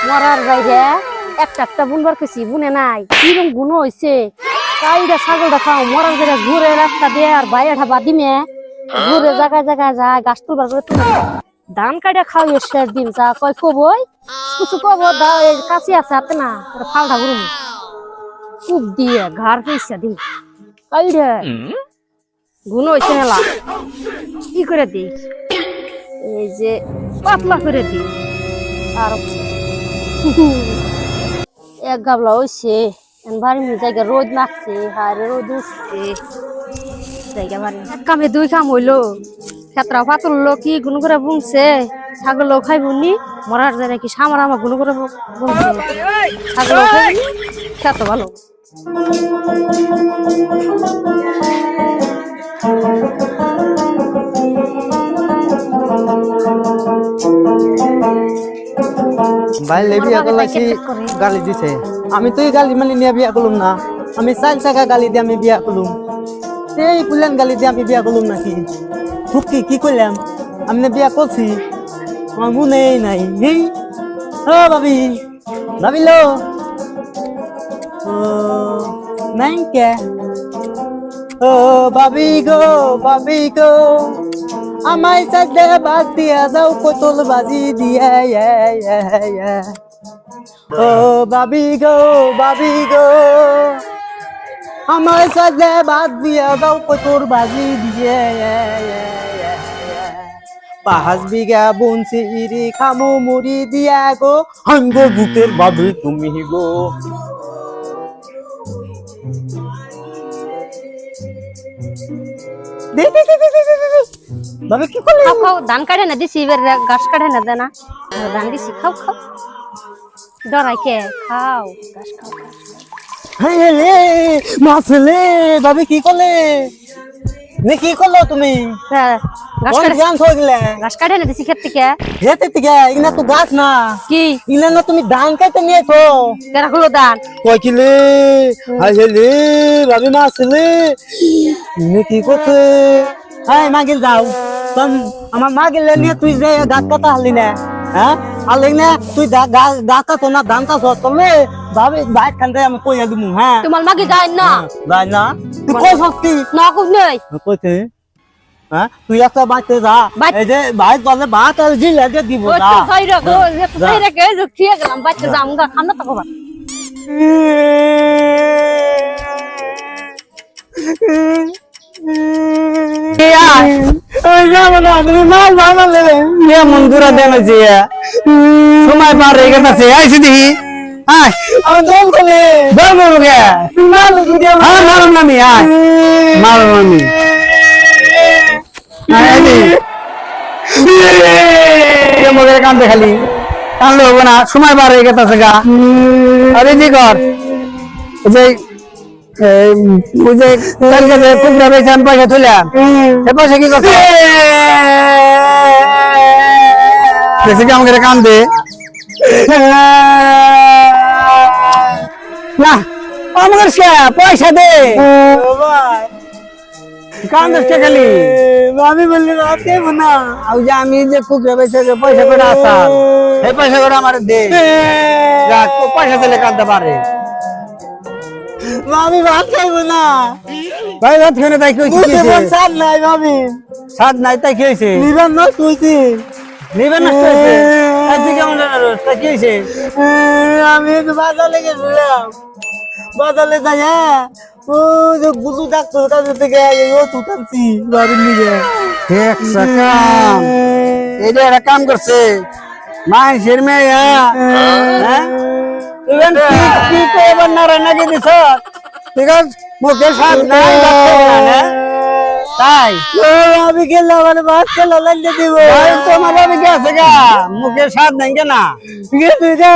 মরার বাইরে একটা একটা বুনবার কইছি বুনে নাই কিরম গুণ হইছে কাইটা ছাগলটা খাও মরার বাইরে ঘুরে রাস্তা দিয়ে আর বাইরে বাদিমে ঘুরে জায়গায় জায়গায় যায় গাছ তুলবার করে তুমি ধান কাটা খাও শেষ দিন যা কয় কবই কিছু কব কাছে আছে হাতে না ফালটা ঘুরুন খুব দিয়ে ঘর পয়সা দিন কাইরে গুণ হইছে মেলা কি করে দিই এই যে পাতলা করে দিই আর এক গাবলা হইছে বাড়ি জায়গা রোদ লাগছে হারে রোদ উঠছে জায়গা বাড়ি এক কামে দুই কাম হইলো ক্ষেত্রা পাতললো কি গুণ করে বুনছে ছাগল খাইবনি মরার জায়গা কি সামার আমার গুণ করে বুনছে ছাগল খাইবনি খেত ভালো ভাই বিয়া করলাছি গালি দিছে আমি তো এই গালি মানে নিয়ে বিয়া করলাম না আমি 4 টাকা গালি দিয়ে আমি বিয়া করলাম এই পুলান গালি দিয়ে আমি বিয়া করলাম নাকি ঠুকি কি করলাম আমি বিয়া করছি আমার মনে নাই এই ও ভাবি ভাবিলো ও নাই কে ও ভাবি গো আমায় সাথে বাদ দিয়া যাও কতল বাজি দিয়া ও ভাবি গো আমায় সাথে বাদ দিয়া যাও কতল বাজি দিয়া 5 বিঘা বুনছি ইরি খামু মুড়ি দিয়া গো হাঙ্গ ভূতের বাদুই তুমি গো দে বাবা কি করলে খাও খাও ধান কাটে না দিছি এবার গাছ কাটে না দেনা ধান দিছি খাও খাও ডরাই কে খাও গাছ খাও হ্যাঁ রে মাছলে বাবা কি করলে নে কি করলো তুমি গাছ কোন কাটে গান থই দিলে গাছ কাটে না দিছি ক্ষেত থেকে হেতে থেকে ইনা তো গাছ না কি ইনা না তুমি ধান কাটতে নিয়ে তো কেরা হলো ধান কই কিলে হাইলে বাবা মাছলে নে কি করতে হাই মাগিল যাও তুম আমার মাগিল নিয়ে তুই যে গাছ কাটা হলি না হ্যাঁ আলে না তুই গাছ তো না ধান কাট তুমি ভাবে ভাই কান্দে আমি কইয়া দিমু হ্যাঁ তোমার মাগে যায় না ভাই না তুই কই সত্যি না কুক নেই কইতে হ্যাঁ তুই একটা বাইতে যা বাইতে- এই যে ভাই বলে ভাত আর জি লাগে দিব ওই যা তো সাইরা গো যে তো সাইরা কে যে খেয়ে গেলাম বাচ্চা জামগা খাম না তো কবা ওই যাবো না তুমি মাল বানালে এ মন্দুরা দেন যে সময় পার হয়ে গেছে আইছি দেখি আয় আমি দম করে দম গে মাল গুদি হ্যাঁ মারুম না আমি আয় মারুম আমি আয় দি এ মগের কান্দে খালি কানলে হবে না সময় পার হয়ে গেছে গা আরে জি কর যে ওই যে কালকে যে কুকুরা বেঁচে আমি পয়সা তুললাম এ পয়সা কি করছে বেশি কি আমাকে কান্দে না আমাকে পয়সা দে কান্দস কে খালি আমি বললি দেব না আর যে আমি যে কুকুরা বেঁচে পয়সা করে আসাম এই পয়সা করে আমার দে পয়সা দিলে কান্দতে পারে মামি ভাত খাইবো না ভাই ভাত খাই না তাই কি হইছে সাদ নাই মামি সাদ নাই তাই কি হইছে নিবেন না কইছি নিবেন না কইছে আজকে কেমন জানো তাই কি হইছে আমি তো বাজারে গেছিলাম বাজারে যাই ও যে গুলু ডাক্তার কাছে থেকে ও তুতাছি বাড়ি নিয়ে এক সেকেন্ড এইটা একটা কাম করছে মানুষের মেয়ে হ্যাঁ ইভেন কি কইবার না রান্না কি দিছ ঠিক আছে মুখে স্বাদ নাই তাই আমি গেলাম মানে ভাত খেলা লাগিয়ে দিব তোমার আমি গেছে গা মুখে স্বাদ নাই কেনা গেছে গা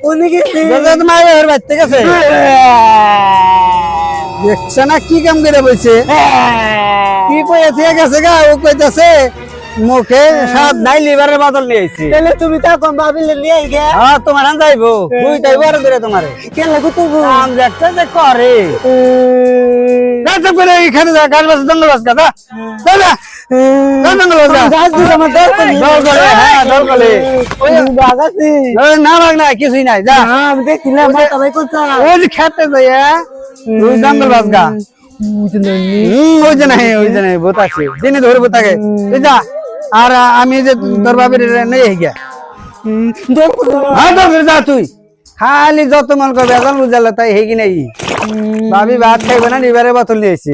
উনি গেছে তোমার ঘর বাড়তে গেছে দেখছে না কি কাম করে বলছে কি কইছে গেছে গা ও কইতাছে মুখে স্বাদ নাই লিভারের বদল নিয়ে আইছি তাহলে তুমি তা কম ভাবিলে নিয়ে আই গে হ্যাঁ তোমার আন যাইবো দুই তাইবো আর ধরে তোমারে কেন কুতুবু আম দেখতে যে করে না তো করে এখানে যা গাছ বাস জঙ্গল বাস কথা জঙ্গল বাজা হ্যাঁ দরকারে না ভাগ না কিছুই নাই যা ওই যে খেতে যাইয়া ওই জঙ্গল বাজগা ওই যে নাই বোতাছে দিনে ধরে বোতাকে তুই যা আর আমি যে তোর বাবির নেই গিয়া হ্যাঁ দরকার যা তুই খালি যত মন করবে এখন বুঝালো তাই হেগি নাই ভাবি ভাত খাইবে না নিবারে বোতল নিয়েছি